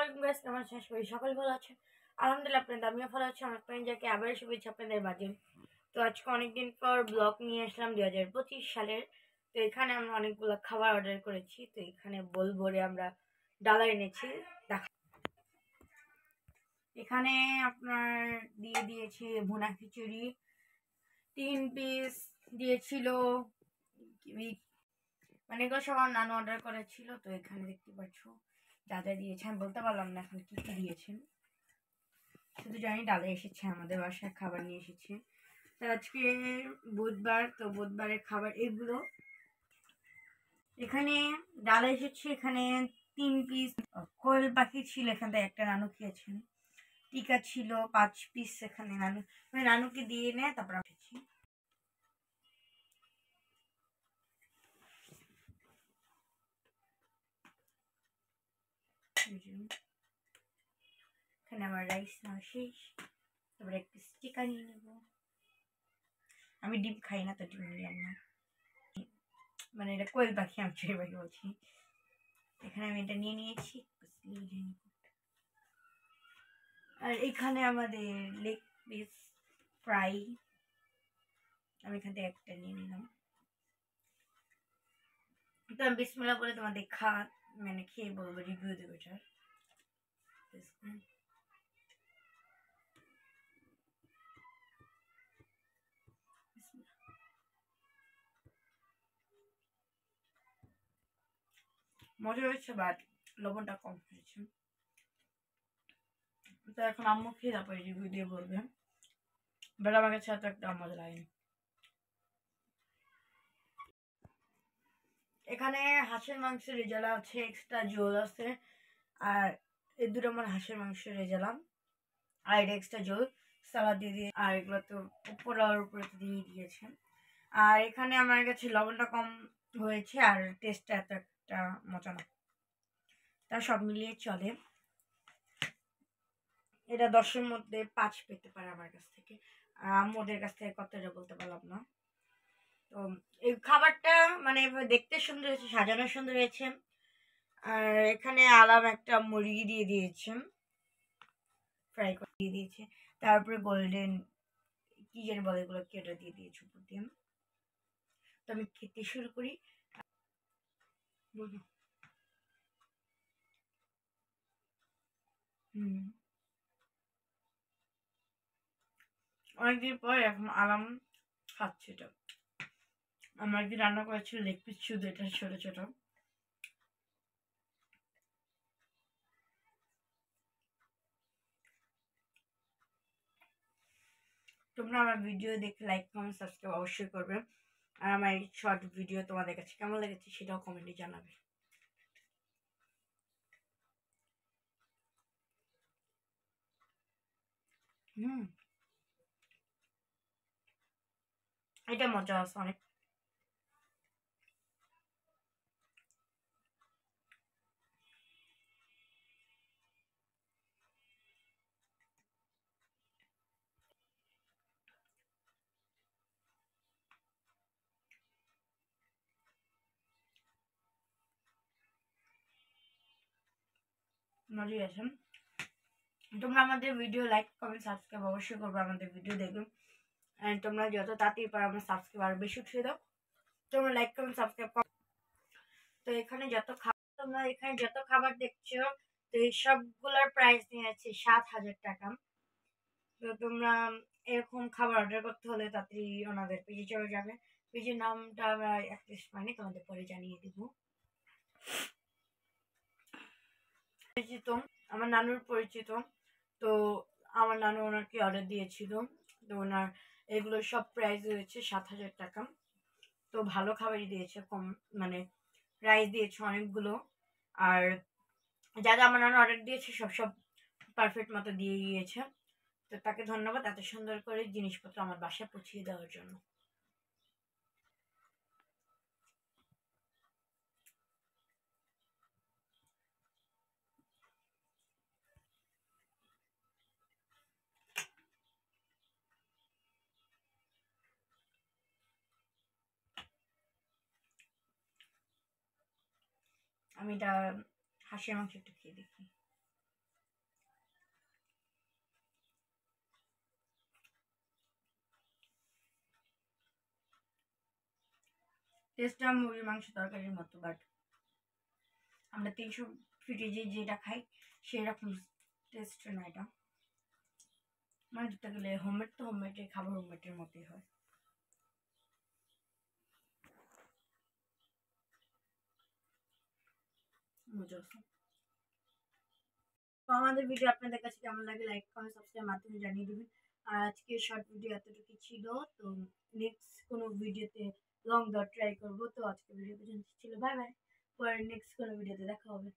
আসসালামু আলাইকুম গাইস, কেমন আছেন? সকল ভালো আছেন? আলহামদুলিল্লাহ, আপনাদের আমিও ভালো আছি। আমার ফ্রেন্ডদেরকে আবার শুভেচ্ছা আপনাদের মাঝে। তো আজকে অনেকদিন পর ব্লগ নিয়ে আসলাম 2025 সালের। তো এখানে আমরা অনেকগুলো খাবার অর্ডার করেছি। তো এখানে বলবরে আমরা ডালা এনেছি। এখানে আপনার দিয়ে দিয়েছি ভুনা খিচুড়ি 3 পিস দিয়েছিল। মানে এগুলো সব আমার নানু অর্ডার করেছিল। তো এখানে দেখতে পাচ্ছ যা যা দিয়েছে, আমি বলতে পারলাম না এখন কি কি দিয়েছেন, শুধু জানি ডালে এসেছে, আমাদের বাসায় খাবার নিয়ে এসেছে। তো আজকে বুধবার, তো বুধবারের খাবার এগুলো। এখানে ডাল এসেছে, এখানে 3 পিস কোয়েল পাখি ছিল, এখান থেকে একটা নানু খেয়েছেন। টিকা ছিল 5 পিস, এখানে নানু মানে নানুকে দিয়ে নেয়, তারপর উঠেছি। এখানে আমার রাইস নেওয়া শেষ, তারপরে এক পিস টিকা নিয়ে নেব। আমি ডিম খাই না, তো ডিম নিলাম না, মানে এটা কোয়েল পাখি, আমি চড়ুই পাখি বলছি। এখানে আমি এটা নিয়ে নিয়েছি। আর এখানে আমাদের লেগ পিস ফ্রাই, আমি এখান থেকে একটা নিয়ে নিলাম। তো আমি বিসমিল্লাহ বলে তোমাদের মানে খেয়ে বলবো, রিভিউ দেবো এটার। মজা হয়েছে, বাট লবণটা কম হয়েছে। তো এখন আম্মু খেয়ে তারপরে রিভিউ দিয়ে বলবে, বাট আমার কাছে এত একটা মজা লাগেনি। এখানে হাঁসের মাংসের রেজালা আছে, এক্সট্রা ঝোল আছে, আর এই দুটো আমার হাঁসের মাংসের রেজালা, আর এটা এক্সট্রা ঝোল সালাদ দিয়ে দিয়ে, আর এগুলো তো উপরের উপরে দিয়ে দিয়েছে। আর এখানে আমার কাছে লবণটা কম হয়েছে, আর টেস্টটা এত একটা মজা না, তা সব মিলিয়ে চলে। এটা 10-এর মধ্যে 5 পেতে পারে আমার কাছ থেকে। আম্মুদের কাছ থেকে কতটা বলতে পারলাম না। তো এই খাবারটা মানে দেখতে সুন্দর হয়েছে, সাজানো সুন্দর হয়েছে। আর এখানে আলাম একটা মুরগি দিয়ে দিয়েছে, ফ্রাই করে দিয়ে দিয়েছে, তারপরে গোল্ডেন কি যেন বলে এগুলো, কেটে দিয়ে দিয়েছে উপর দিয়ে। তো আমি খেতে শুরু করি। অনেকদিন পর এখন আরাম খাচ্ছে এটা। আমার একদিন রান্না করেছিল লেগ পিস, শুধু এটা ছোট ছোট। তোমরা আমার ভিডিও দেখে লাইক কমেন্ট সাবস্ক্রাইব অবশ্যই করবে। আর আমার এই শর্ট ভিডিও তোমাদের কাছে কেমন লেগেছে সেটাও কমেন্টে জানাবে। এটা মজা আছে অনেক। মজাই আছে। তোমরা আমাদের ভিডিও লাইক কমেন্ট সাবস্ক্রাইব অবশ্যই করবে, আমাদের ভিডিও দেখবে। অ্যান্ড তোমরা যত তাড়াতাড়ি পারো আমার সাবস্ক্রাইব আরো বেশি উঠিয়ে দাও। তোমরা লাইক কমেন্ট সাবস্ক্রাইব করো। তো এখানে তোমরা এখানে যত খাবার দেখছো, তো এই সবগুলোর প্রাইস নিয়ে আছে 7,000 টাকা। তো তোমরা এরকম খাবার অর্ডার করতে হলে তাড়াতাড়ি ওনাদের পেজে চলে যাবে। পেজের নামটা আমরা অ্যাটলিস্ট মানে তোমাদের পরে জানিয়ে দিব। পরিচিত, আমার নানুর পরিচিত। তো আমার নানু ওনাকে অর্ডার দিয়েছিল, তো ওনার এগুলো সব প্রাইস হয়েছে 7,000 টাকা। তো ভালো খাবারই দিয়েছে, কম মানে রাইস দিয়েছে অনেকগুলো। আর যা যা আমার নানু অর্ডার দিয়েছে সব সব পারফেক্ট মতো দিয়ে গিয়েছে। তো তাকে ধন্যবাদ এত সুন্দর করে জিনিসপত্র আমার বাসায় পৌঁছিয়ে দেওয়ার জন্য। আমি এটা হাঁসের মাংস একটু খেয়ে দেখি। টেস্টটা মুরগির মাংস তরকারির মতো, বাট আমরা 300 ফিটে যেটা খাই সেরকম টেস্ট না এটা। মানে ধরতে গেলে হোমমেড তো হোমমেডের খাবার হোমমেডের মতোই হয়। মজা আছে। তো আমাদের ভিডিও আপনাদের কাছে কেমন লাগে লাইক কমেন্ট সাবস্ক্রাইব মাধ্যমে জানিয়ে দেবেন। আর আজকে শর্ট ভিডিও এতটুকু ছিল। তো নেক্সট কোনো ভিডিওতে লং দেওয়ার ট্রাই করবো। তো আজকে ভিডিও পর্যন্ত ছিল। Bye bye. পরে নেক্সট কোনো ভিডিওতে দেখা হবে।